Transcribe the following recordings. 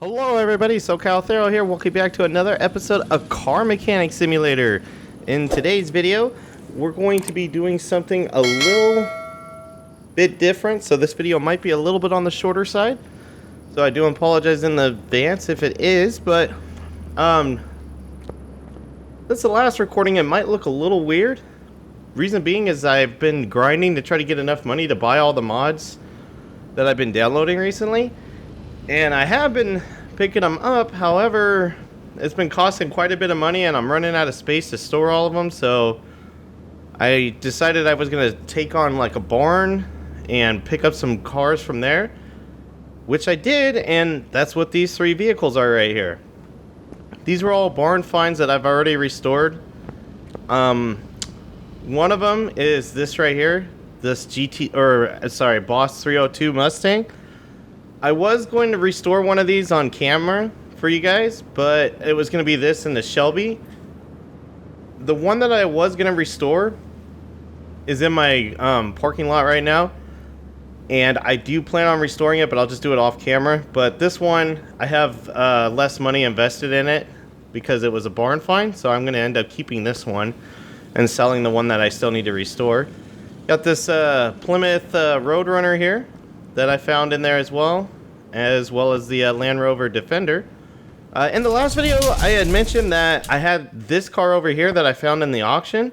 Hello everybody, SoCal Thero here. Welcome back to another episode of Car Mechanic Simulator. In today's video, we're going to be doing something a little bit different. So this video might be a little bit on the shorter side. So I do apologize in advance if it is, but since the last recording it might look a little weird. Reason being is I've been grinding to try to get enough money to buy all the mods that I've been downloading recently. And I have been picking them up, however, it's been costing quite a bit of money and I'm running out of space to store all of them, so I decided I was going to take on like a barn and pick up some cars from there, which I did, and that's what these three vehicles are right here. These were all barn finds that I've already restored. One of them is this right here, this Boss 302 Mustang. I was going to restore one of these on camera for you guys, but it was going to be this and the Shelby. The one that I was going to restore is in my parking lot right now, and I do plan on restoring it, but I'll just do it off camera. But this one, I have less money invested in it because it was a barn find, so I'm going to end up keeping this one and selling the one that I still need to restore. Got this Plymouth Roadrunner here that I found in there as well as the Land Rover Defender. In the last video, I had mentioned that I had this car over here that I found in the auction,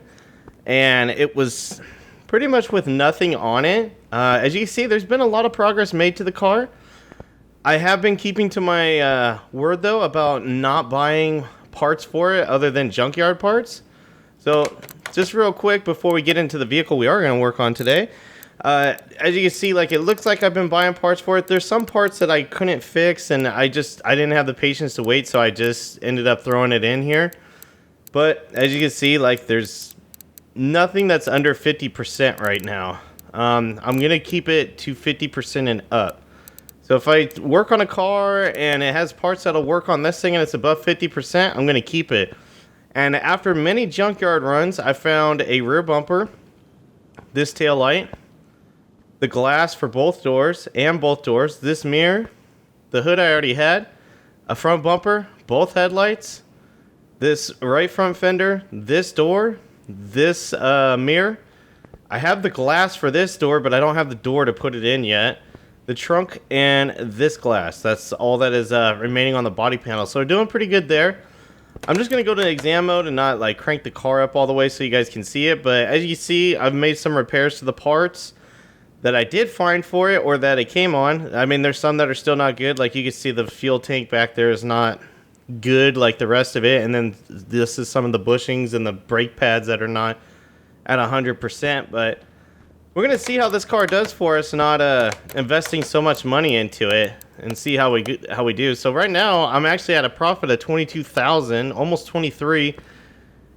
and it was pretty much with nothing on it. As you can see, there's been a lot of progress made to the car. I have been keeping to my word, though, about not buying parts for it other than junkyard parts. So, just real quick before we get into the vehicle we are going to work on today, as you can see, like, it looks like I've been buying parts for it. There's some parts that I couldn't fix, and I didn't have the patience to wait, so I just ended up throwing it in here. But as you can see, like, there's nothing that's under 50% right now. I'm gonna keep it to 50% and up. So if I work on a car and it has parts that'll work on this thing and it's above 50%, I'm gonna keep it. And after many junkyard runs, I found a rear bumper, this tail light, the glass for both doors, this mirror, the hood I already had, a front bumper, both headlights, this right front fender, this door, this mirror. I have the glass for this door, but I don't have the door to put it in yet. The trunk and this glass. That's all that is remaining on the body panel. So we're doing pretty good there. I'm just going to go to exam mode and not like crank the car up all the way so you guys can see it. But as you see, I've made some repairs to the parts that I did find for it or that it came on. I mean, there's some that are still not good. Like you can see the fuel tank back there is not good like the rest of it. And then this is some of the bushings and the brake pads that are not at 100%. But we're going to see how this car does for us, not investing so much money into it, and see how we do. So right now, I'm actually at a profit of 22,000, almost 23,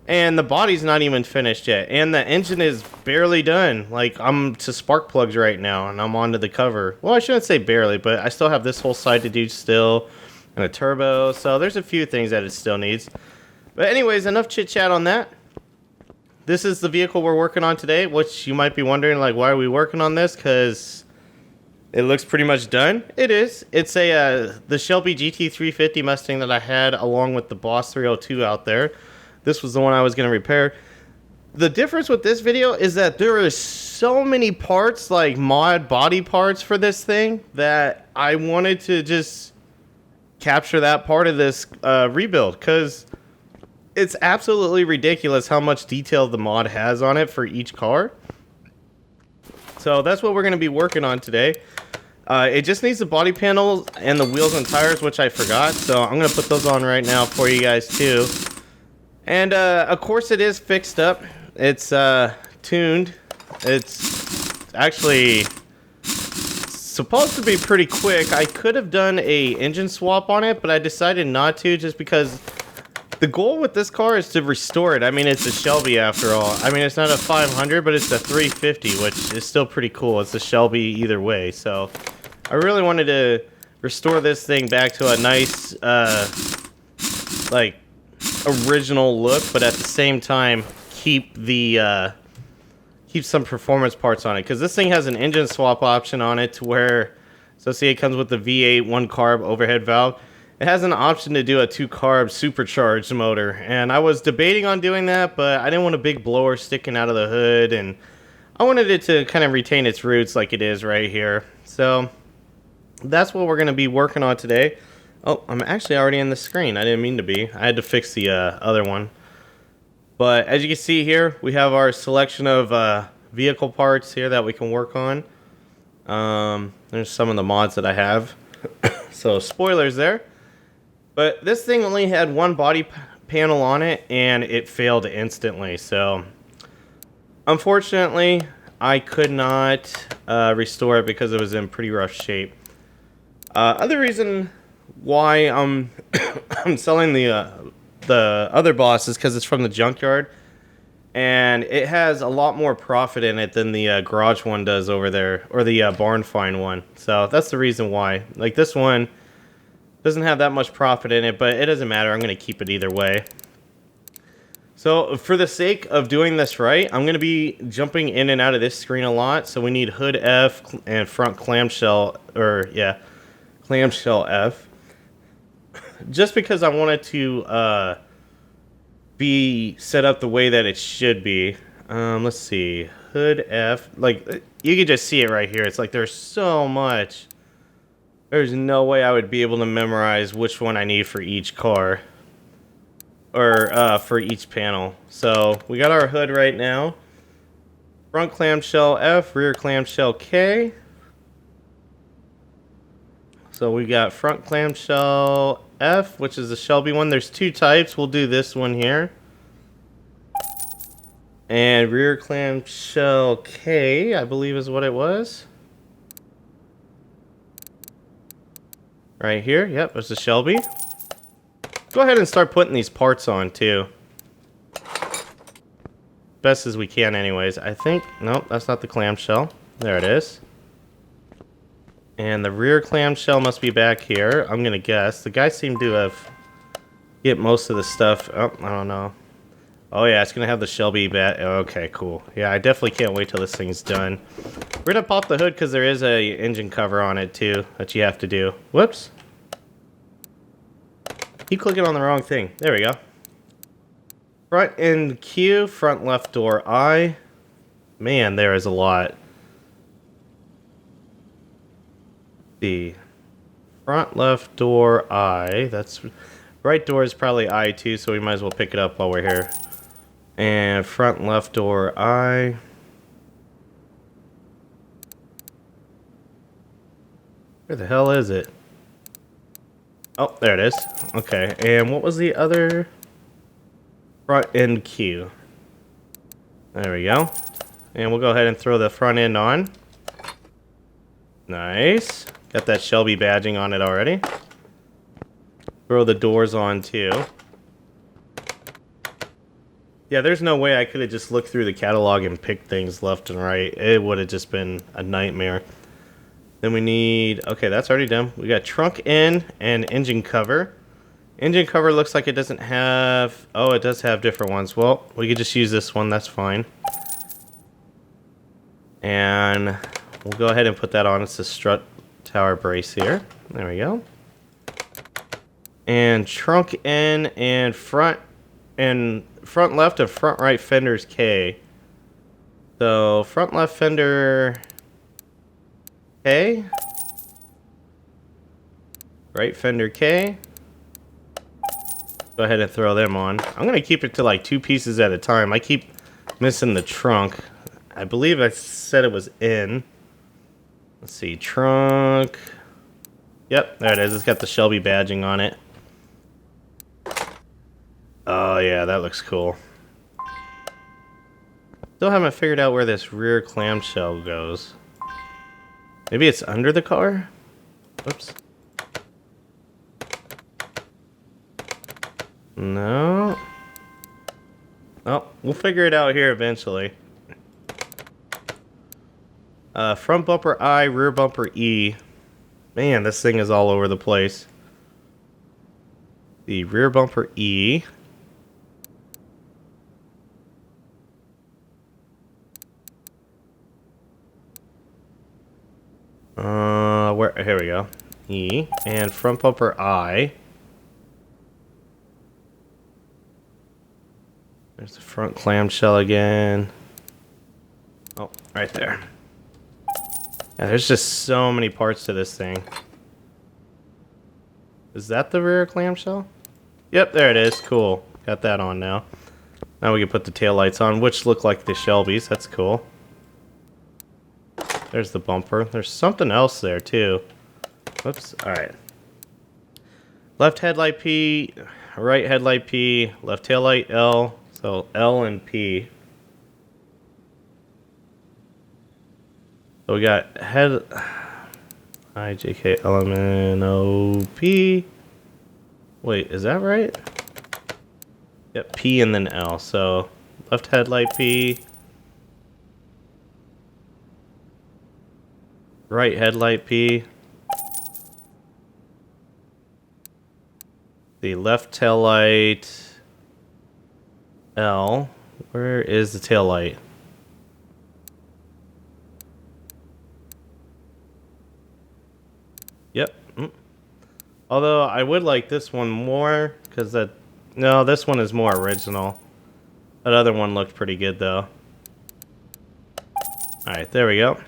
and the body's not even finished yet, and the engine is barely done. Like, I'm to spark plugs right now, and I'm onto the cover. Well, I shouldn't say barely, but I still have this whole side to do still, and a turbo, so there's a few things that it still needs. But anyways, enough chit-chat on that. This is the vehicle we're working on today, which you might be wondering, like, why are we working on this? Because it looks pretty much done. It is. It's the Shelby GT350 Mustang that I had along with the Boss 302 out there. This was the one I was going to repair. The difference with this video is that there are so many parts, like mod body parts for this thing, that I wanted to just capture that part of this rebuild, because it's absolutely ridiculous how much detail the mod has on it for each car. So that's what we're going to be working on today. It just needs the body panels and the wheels and tires, which I forgot. So I'm going to put those on right now for you guys too. And of course it is fixed up. It's tuned. It's actually supposed to be pretty quick. I could have done a engine swap on it, but I decided not to, just because the goal with this car is to restore it. I mean, it's a Shelby after all. I mean, it's not a 500, but it's a 350, which is still pretty cool. It's a Shelby either way. So I really wanted to restore this thing back to a nice, like, original look, but at the same time keep some performance parts on it, because this thing has an engine swap option on it to where, so see, it comes with the V8 1 carb overhead valve. it has an option to do a 2-carb supercharged motor, and I was debating on doing that, but I didn't want a big blower sticking out of the hood, and I wanted it to kind of retain its roots like it is right here. So that's what we're going to be working on today. Oh, I'm actually already in the screen. I didn't mean to be. I had to fix the other one. But as you can see here, we have our selection of vehicle parts here that we can work on. There's some of the mods that I have. So spoilers there. But this thing only had one body panel on it, and it failed instantly. So unfortunately, I could not restore it because it was in pretty rough shape. Other reason why I'm selling the other boss is because it's from the junkyard, and it has a lot more profit in it than the garage one does over there, or the barn find one. So that's the reason why. Like, this one doesn't have that much profit in it, but it doesn't matter. I'm going to keep it either way. So for the sake of doing this right, I'm going to be jumping in and out of this screen a lot. So we need hood F and front clamshell, or yeah, clamshell F. Just because I want it to be set up the way that it should be. Let's see, hood F. Like, you can just see it right here. It's like there's so much. There's no way I would be able to memorize which one I need for each car. Or for each panel. So we got our hood right now. Front clamshell F, rear clamshell K. So we got front clamshell F, which is the Shelby one. There's two types. We'll do this one here. And rear clamshell K, I believe is what it was. Right here. Yep, it's the Shelby. Go ahead and start putting these parts on too. Best as we can anyways. I think, nope, that's not the clamshell. There it is. And the rear clamshell must be back here, I'm gonna guess. The guy seemed to have get most of the stuff. Oh, I don't know. Oh yeah, it's gonna have the Shelby bat. Okay, cool. Yeah, I definitely can't wait till this thing's done. We're gonna pop the hood because there is a engine cover on it too that you have to do. Whoops. Keep clicking on the wrong thing. There we go. Front end Q, front left door I. Man, there is a lot. The front left door I. That's right door is probably I too, so we might as well pick it up while we're here. And front left door I. Where the hell is it? Oh, there it is. Okay, and what was the other? Front end Q. There we go. And we'll go ahead and throw the front end on. Nice. Got that Shelby badging on it already. Throw the doors on too. Yeah, there's no way I could have just looked through the catalog and picked things left and right. It would have just been a nightmare. Then we need, okay, that's already done. We got trunk end and engine cover. Engine cover looks like it doesn't have, oh, it does have different ones. Well, we could just use this one, that's fine. And we'll go ahead and put that on. It's the strut tower brace here. There we go. And trunk end and front left and front right fenders K. So front left fender K. Right fender K. Go ahead and throw them on. I'm going to keep it to like 2 pieces at a time. I keep missing the trunk. I believe I said it was in. Let's see, trunk. Yep, there it is. It's got the Shelby badging on it. Oh yeah, that looks cool. Still haven't figured out where this rear clamshell goes. Maybe it's under the car? Whoops. No. Oh, we'll figure it out here eventually. Front bumper I, rear bumper E. Man, this thing is all over the place. The rear bumper E. Here we go. E. And front bumper I. There's the front clamshell again. Oh, right there. Yeah, there's just so many parts to this thing. Is that the rear clamshell? Yep, there it is. Cool. Got that on now. Now we can put the taillights on, which look like the Shelby's. That's cool. There's the bumper. There's something else there, too. Whoops. Alright. Left headlight P, right headlight P, left taillight L. So L and P. So we got head I J K L M N O P. Wait, is that right? Yep, P and then L. So left headlight P, right headlight P, the left tail light L. Where is the tail light? Yep. Although I would like this one more because that. No, this one is more original. That other one looked pretty good though. Alright, there we go.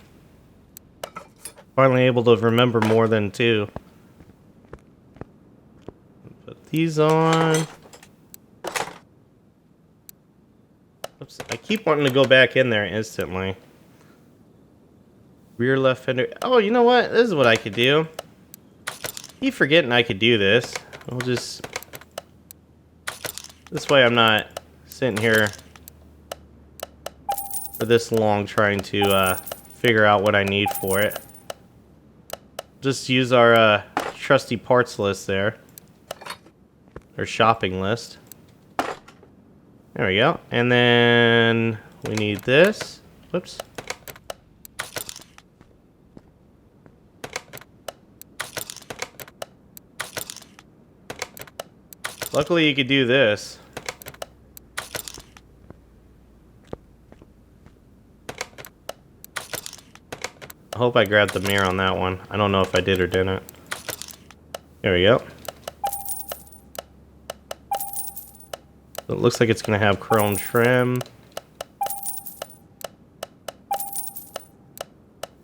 Finally able to remember more than two. Put these on. Oops, I keep wanting to go back in there instantly. Rear left fender. Oh, you know what? This is what I could do. Keep forgetting I could do this. I'll just... This way I'm not sitting here for this long trying to figure out what I need for it. Just use our trusty parts list there. Or shopping list. There we go. And then we need this. Whoops. Luckily you could do this. I hope I grabbed the mirror on that one. I don't know if I did or didn't. There we go. It looks like it's going to have chrome trim.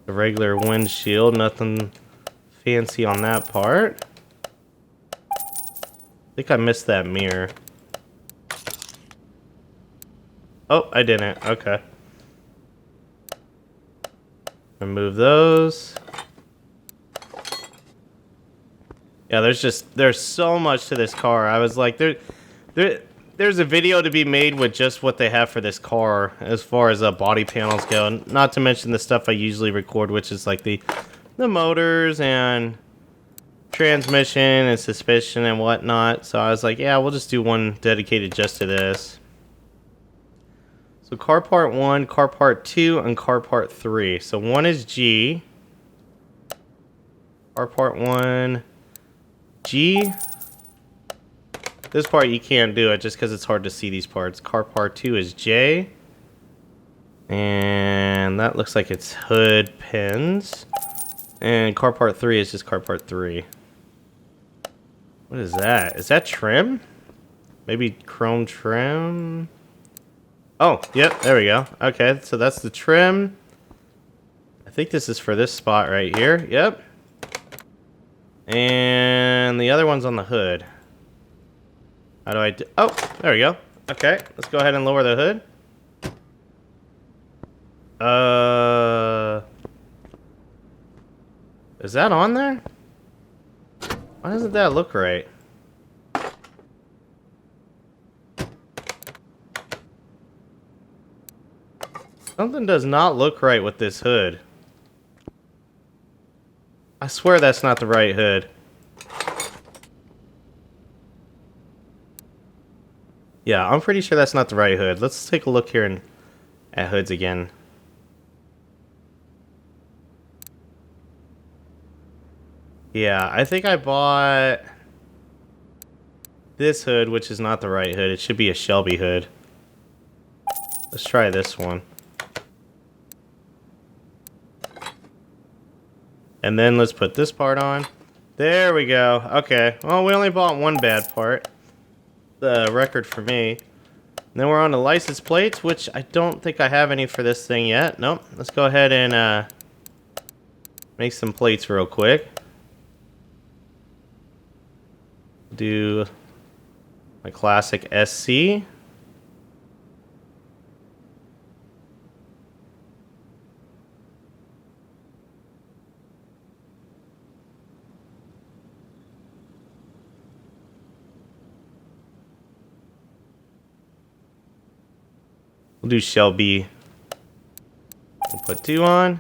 A regular windshield, nothing fancy on that part. I think I missed that mirror. Oh, I didn't. Okay. Remove those. Yeah, there's so much to this car. I was like, there's a video to be made with just what they have for this car as far as body panels go. Not to mention the stuff I usually record, which is like the motors and transmission and suspension and whatnot. So I was like, yeah, we'll just do one dedicated just to this. So car part 1, car part 2, and car part 3. So 1 is G. Car part 1, G. This part you can't do it just because it's hard to see these parts. Car part 2 is J. And that looks like it's hood pins. And car part 3 is just car part 3. What is that? Is that trim? Maybe chrome trim? Oh, yep, there we go. Okay, so that's the trim. I think this is for this spot right here. Yep. And the other one's on the hood. How do I do? Oh, there we go. Okay, let's go ahead and lower the hood. Is that on there? Why doesn't that look right? Something does not look right with this hood. I swear that's not the right hood. Yeah, I'm pretty sure that's not the right hood. Let's take a look here at hoods again. Yeah, I think I bought this hood, which is not the right hood. It should be a Shelby hood. Let's try this one. And then let's put this part on. There we go. Okay. Well, we only bought one bad part. The record for me. Then we're on the license plates, which I don't think I have any for this thing yet. Nope. Let's go ahead and make some plates real quick. Do my classic SC. We'll do Shelby. We'll put 2 on.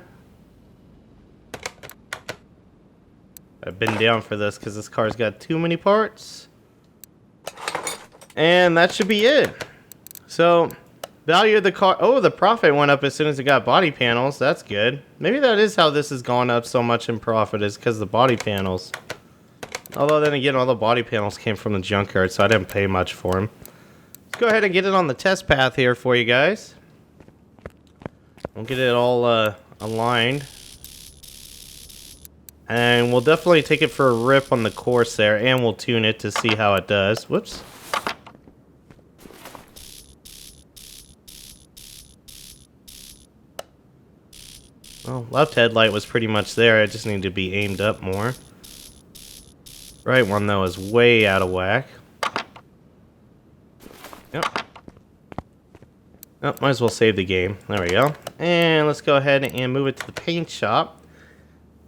I've been down for this because this car's got too many parts. And that should be it. So, value of the car. Oh, the profit went up as soon as it got body panels. That's good. Maybe that is how this has gone up so much in profit, is because of the body panels. Although then again, all the body panels came from the junkyard, so I didn't pay much for them. Let's go ahead and get it on the test path here for you guys. We'll get it all aligned. And we'll definitely take it for a rip on the course there, and we'll tune it to see how it does. Whoops. Well, left headlight was pretty much there. It just needed to be aimed up more. Right one, though, is way out of whack. Yep. Oh, might as well save the game. There we go. And let's go ahead and move it to the paint shop.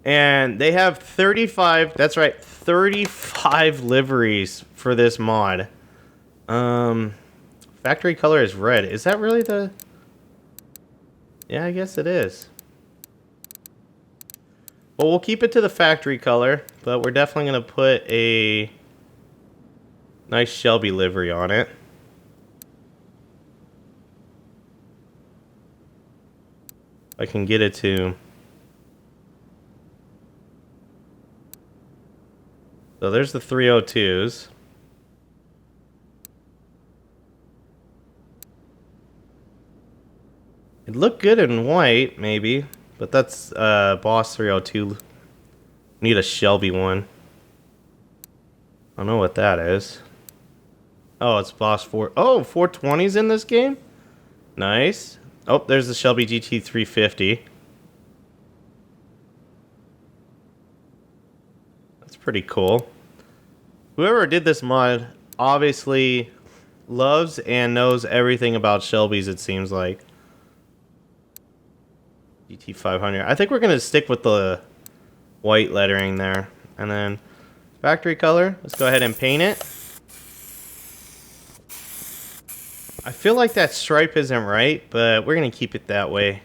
And they have 35, that's right, 35 liveries for this mod. Factory color is red. Is that really the... Yeah, I guess it is. Well, we'll keep it to the factory color, but we're definitely going to put a nice Shelby livery on it. I can get it to... So there's the 302s. It looked good in white, maybe, but that's Boss 302. Need a Shelby one. I don't know what that is. Oh, it's Boss 4. Oh, 420's in this game? Nice. Oh, there's the Shelby GT 350. That's pretty cool. Whoever did this mod obviously loves and knows everything about Shelby's, it seems like. GT 500. I think we're going to stick with the white lettering there. And then factory color. Let's go ahead and paint it. I feel like that stripe isn't right, but we're going to keep it that way.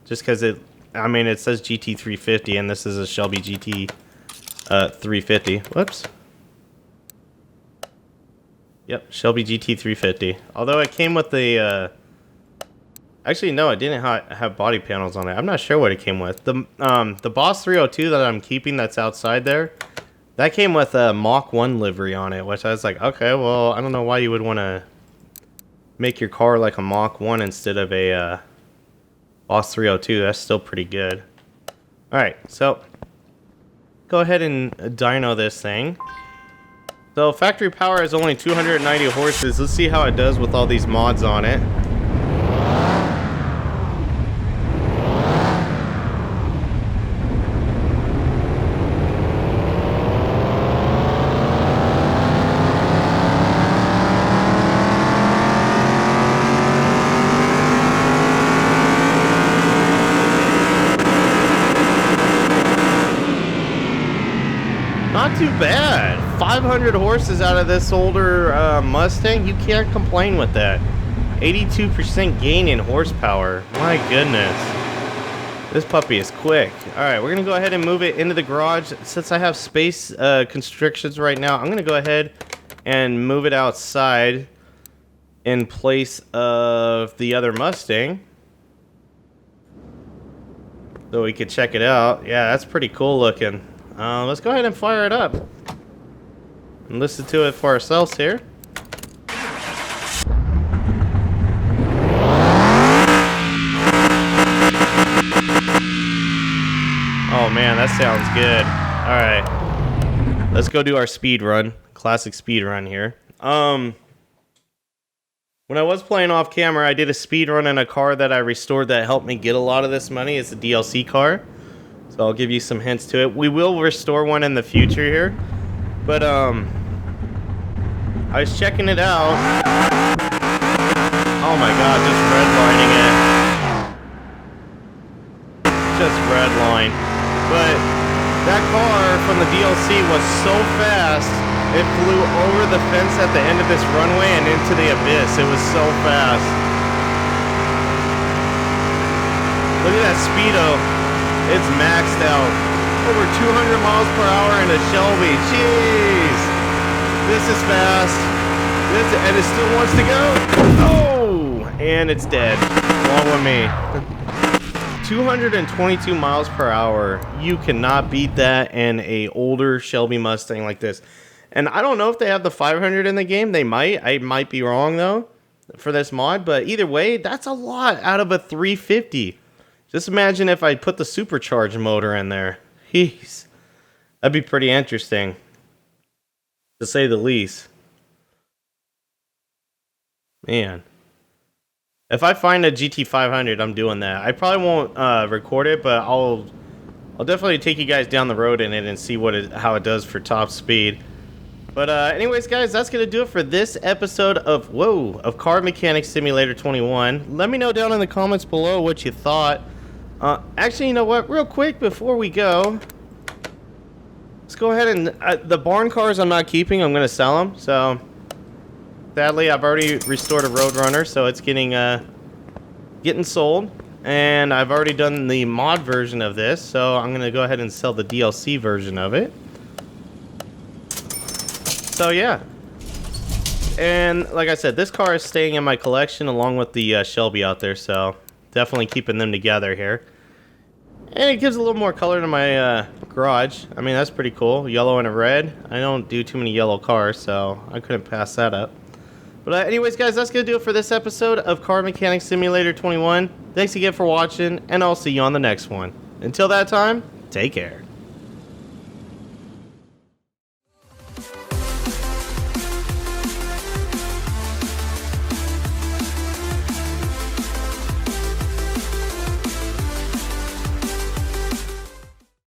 Just because it, I mean, it says GT 350 and this is a Shelby GT 350. Whoops. Yep, Shelby GT 350. Although it came with the, actually no, it didn't have body panels on it. I'm not sure what it came with. The Boss 302 that I'm keeping that's outside there, that came with a Mach 1 livery on it, which I was like, okay, well, I don't know why you would want to make your car like a Mach 1 instead of a Boss 302. That's still pretty good. Alright, so go ahead and dyno this thing. So factory power is only 290 horses. Let's see how it does with all these mods on it. Not too bad. 500 horses out of this older Mustang. You can't complain with that. 82% gain in horsepower. My goodness. This puppy is quick. Alright, we're going to go ahead and move it into the garage. Since I have space constrictions right now, I'm going to go ahead and move it outside in place of the other Mustang. So we could check it out. Yeah, that's pretty cool looking. Let's go ahead and fire it up and listen to it for ourselves here. Oh man, that sounds good. Alright, let's go do our speed run. Classic speed run here. When I was playing off camera, I did a speed run in a car that I restored that helped me get a lot of this money. It's a DLC car. So I'll give you some hints to it. We will restore one in the future here. But, I was checking it out. Oh my god, just redlining it. Just redline. But that car from the DLC was so fast, it flew over the fence at the end of this runway and into the abyss. It was so fast. Look at that speedo. It's maxed out. Over 200 miles per hour in a Shelby. Jeez. This is fast. And it still wants to go. Oh! And it's dead. Along with me. 222 miles per hour. You cannot beat that in a older Shelby Mustang like this. And I don't know if they have the 500 in the game. They might. I might be wrong, though, for this mod. But either way, that's a lot out of a 350. Just imagine if I put the supercharged motor in there. Jeez. That'd be pretty interesting, to say the least. Man. If I find a GT500, I'm doing that. I probably won't record it, but I'll definitely take you guys down the road in it and see how it does for top speed. But anyways, guys, that's going to do it for this episode of Car Mechanic Simulator 21. Let me know down in the comments below what you thought. Actually, you know what? Real quick before we go, let's go ahead and... the barn cars I'm not keeping. I'm going to sell them. So, sadly, I've already restored a Roadrunner, so it's getting sold. And I've already done the mod version of this, so I'm going to go ahead and sell the DLC version of it. So yeah, and like I said, this car is staying in my collection along with the Shelby out there, so definitely keeping them together here. And it gives a little more color to my garage. I mean, that's pretty cool, yellow and a red. I don't do too many yellow cars, so I couldn't pass that up. But anyways, guys, that's going to do it for this episode of Car Mechanic Simulator 21. Thanks again for watching, and I'll see you on the next one. Until that time, take care.